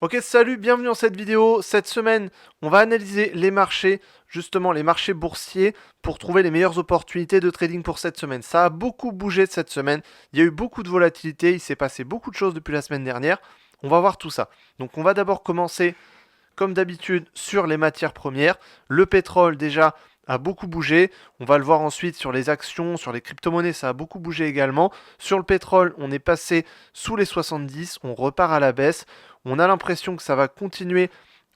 Ok, salut, bienvenue dans cette vidéo. Cette semaine, on va analyser les marchés, justement les marchés boursiers, pour trouver les meilleures opportunités de trading pour cette semaine. Ça a beaucoup bougé cette semaine, il y a eu beaucoup de volatilité, il s'est passé beaucoup de choses depuis la semaine dernière. On va voir tout ça. Donc on va d'abord commencer, comme d'habitude, sur les matières premières. Le pétrole, déjà, a beaucoup bougé. On va le voir ensuite sur les actions, sur les crypto-monnaies, ça a beaucoup bougé également. Sur le pétrole, on est passé sous les 70, on repart à la baisse. On a l'impression que ça va continuer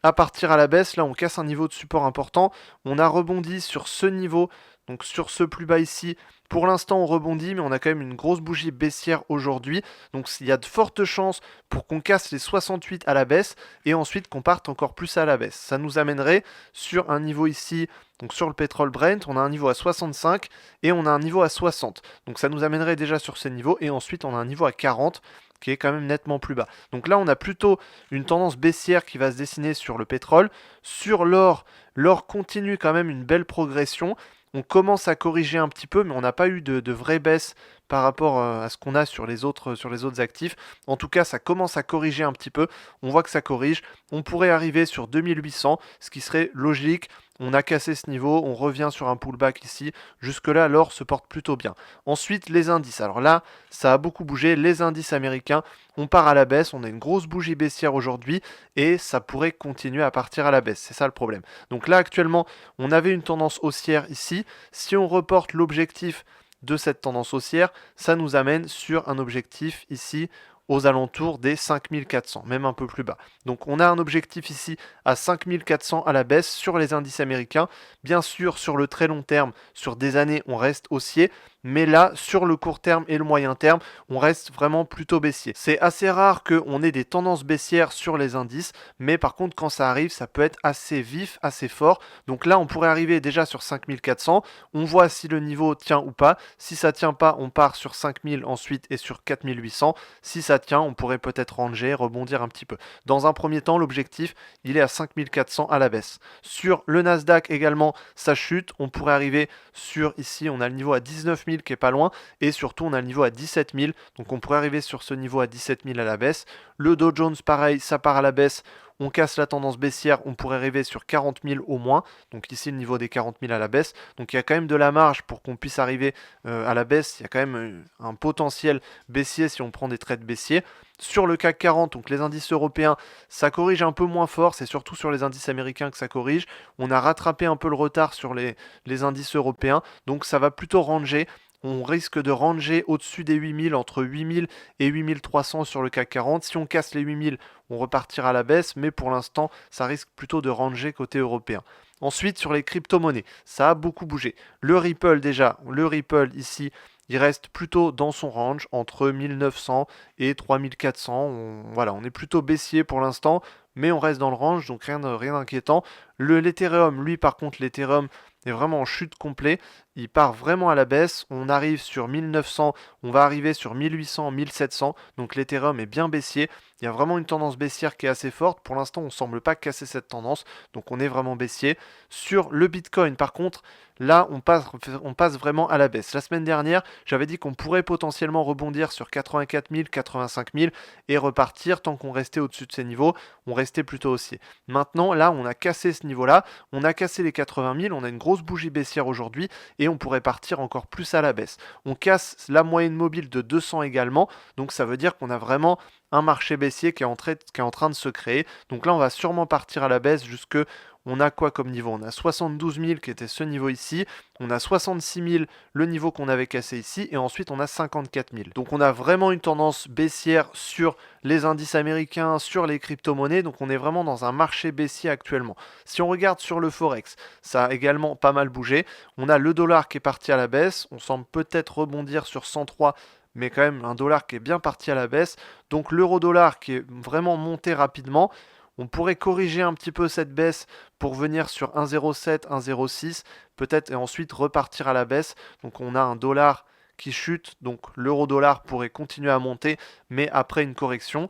à partir à la baisse. Là, on casse un niveau de support important. On a rebondi sur ce niveau, donc sur ce plus bas ici. Pour l'instant, on rebondit, mais on a quand même une grosse bougie baissière aujourd'hui. Donc, il y a de fortes chances pour qu'on casse les 68 à la baisse et ensuite qu'on parte encore plus à la baisse. Ça nous amènerait sur un niveau ici, donc sur le pétrole Brent, on a un niveau à 65 et on a un niveau à 60. Donc, ça nous amènerait déjà sur ces niveaux et ensuite on a un niveau à 40 qui est quand même nettement plus bas. Donc là, on a plutôt une tendance baissière qui va se dessiner sur le pétrole. Sur l'or, l'or continue quand même une belle progression. On commence à corriger un petit peu, mais on n'a pas eu de vraie baisse par rapport à ce qu'on a sur les autres actifs. En tout cas, ça commence à corriger un petit peu. On voit que ça corrige. On pourrait arriver sur 2800, ce qui serait logique. On a cassé ce niveau, on revient sur un pullback ici. Jusque-là, l'or se porte plutôt bien. Ensuite, les indices. Alors là, ça a beaucoup bougé. Les indices américains, on part à la baisse. On a une grosse bougie baissière aujourd'hui et ça pourrait continuer à partir à la baisse. C'est ça le problème. Donc là, actuellement, on avait une tendance haussière ici. Si on reporte l'objectif de cette tendance haussière, ça nous amène sur un objectif ici aux alentours des 5400, même un peu plus bas. Donc on a un objectif ici à 5400 à la baisse sur les indices américains. Bien sûr, sur le très long terme, sur des années, on reste haussier, mais là, sur le court terme et le moyen terme, on reste vraiment plutôt baissier. C'est assez rare qu'on ait des tendances baissières sur les indices, mais par contre, quand ça arrive, ça peut être assez vif, assez fort. Donc là, on pourrait arriver déjà sur 5400. On voit si le niveau tient ou pas. Si ça tient pas, on part sur 5000 ensuite et sur 4800. Si ça tient, on pourrait peut-être ranger, rebondir un petit peu. Dans un premier temps, l'objectif, il est à 5400 à la baisse. Sur le Nasdaq également, ça chute. On pourrait arriver sur ici, on a le niveau à 19 000 qui est pas loin. Et surtout, on a le niveau à 17 000. Donc on pourrait arriver sur ce niveau à 17 000 à la baisse. Le Dow Jones, pareil, ça part à la baisse. On casse la tendance baissière, on pourrait arriver sur 40 000 au moins. Donc ici, le niveau des 40 000 à la baisse. Donc il y a quand même de la marge pour qu'on puisse arriver à la baisse. Il y a quand même un potentiel baissier si on prend des trades baissiers. Sur le CAC 40, donc les indices européens, ça corrige un peu moins fort. C'est surtout sur les indices américains que ça corrige. On a rattrapé un peu le retard sur les indices européens. Donc ça va plutôt ranger. On risque de ranger au-dessus des 8000, entre 8000 et 8300 sur le CAC 40. Si on casse les 8000, on repartira à la baisse, mais pour l'instant, ça risque plutôt de ranger côté européen. Ensuite, sur les crypto-monnaies, ça a beaucoup bougé. Le Ripple déjà, le Ripple ici, il reste plutôt dans son range entre 1900 et 3400. Voilà, on est plutôt baissier pour l'instant, mais on reste dans le range, donc rien d'inquiétant. L'Ethereum, lui par contre, l'Ethereum est vraiment en chute complet. Il part vraiment à la baisse. On arrive sur 1900, on va arriver sur 1800, 1700. Donc l'Ethereum est bien baissier. Il y a vraiment une tendance baissière qui est assez forte. Pour l'instant, on ne semble pas casser cette tendance. Donc on est vraiment baissier. Sur le Bitcoin, par contre, là, on passe vraiment à la baisse. La semaine dernière, j'avais dit qu'on pourrait potentiellement rebondir sur 84 000, 85 000 et repartir tant qu'on restait au-dessus de ces niveaux. On restait plutôt haussier. Maintenant, là, on a cassé ce niveau-là. On a cassé les 80 000. On a une grosse bougie baissière aujourd'hui et on pourrait partir encore plus à la baisse. On casse la moyenne mobile de 200 également. Donc ça veut dire qu'on a vraiment un marché baissier qui est en train de se créer. Donc là, on va sûrement partir à la baisse jusque... On a quoi comme niveau? On a 72 000 qui était ce niveau ici, on a 66 000 le niveau qu'on avait cassé ici, et ensuite on a 54 000. Donc on a vraiment une tendance baissière sur les indices américains, sur les crypto-monnaies, donc on est vraiment dans un marché baissier actuellement. Si on regarde sur le Forex, ça a également pas mal bougé. On a le dollar qui est parti à la baisse, on semble peut-être rebondir sur 103, mais quand même un dollar qui est bien parti à la baisse. Donc l'euro-dollar qui est vraiment monté rapidement. On pourrait corriger un petit peu cette baisse pour venir sur 1,07, 1,06 peut-être et ensuite repartir à la baisse. Donc on a un dollar qui chute, donc l'euro-dollar pourrait continuer à monter, mais après une correction.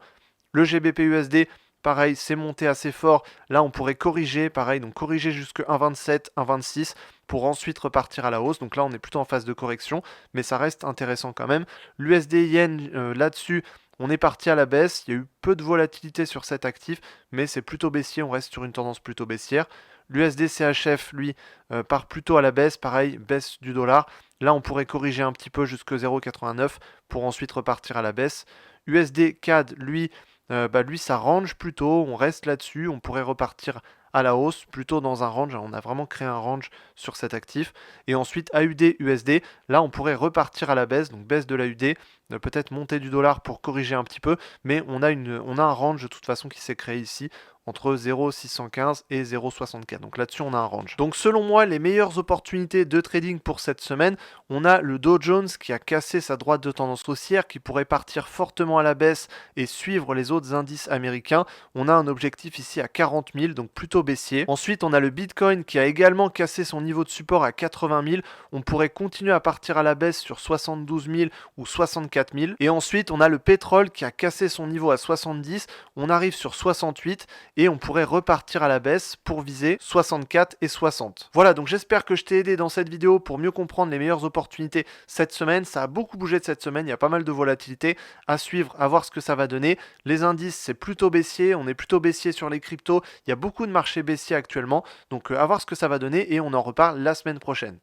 Le GBP USD, pareil, c'est monté assez fort. Là, on pourrait corriger, pareil, donc corriger jusque 1,27, 1,26 pour ensuite repartir à la hausse. Donc là, on est plutôt en phase de correction, mais ça reste intéressant quand même. L'USD Yen, là-dessus, on est parti à la baisse, il y a eu peu de volatilité sur cet actif, mais c'est plutôt baissier, on reste sur une tendance plutôt baissière. L'USD CHF, lui, part plutôt à la baisse, pareil, baisse du dollar. Là, on pourrait corriger un petit peu jusqu'à 0,89 pour ensuite repartir à la baisse. USD CAD, lui, lui, ça range plutôt, on reste là-dessus, on pourrait repartir à la hausse, plutôt dans un range, on a vraiment créé un range sur cet actif. Et ensuite, AUD, USD, là, on pourrait repartir à la baisse, donc baisse de l'AUD, peut-être monter du dollar pour corriger un petit peu, mais on a un range de toute façon qui s'est créé ici, entre 0,615 et 0,64. Donc là-dessus, on a un range. Donc selon moi, les meilleures opportunités de trading pour cette semaine, on a le Dow Jones qui a cassé sa droite de tendance haussière, qui pourrait partir fortement à la baisse et suivre les autres indices américains. On a un objectif ici à 40 000, donc plutôt baissier. Ensuite, on a le Bitcoin qui a également cassé son niveau de support à 80 000. On pourrait continuer à partir à la baisse sur 72 000 ou 64 000. Et ensuite, on a le pétrole qui a cassé son niveau à 70. On arrive sur 68 et on pourrait repartir à la baisse pour viser 64 et 60. Voilà, donc j'espère que je t'ai aidé dans cette vidéo pour mieux comprendre les meilleures opportunités cette semaine. Ça a beaucoup bougé de cette semaine, il y a pas mal de volatilité à suivre, à voir ce que ça va donner. Les indices, c'est plutôt baissier, on est plutôt baissier sur les cryptos, il y a beaucoup de marchés baissiers actuellement, donc à voir ce que ça va donner et on en reparle la semaine prochaine.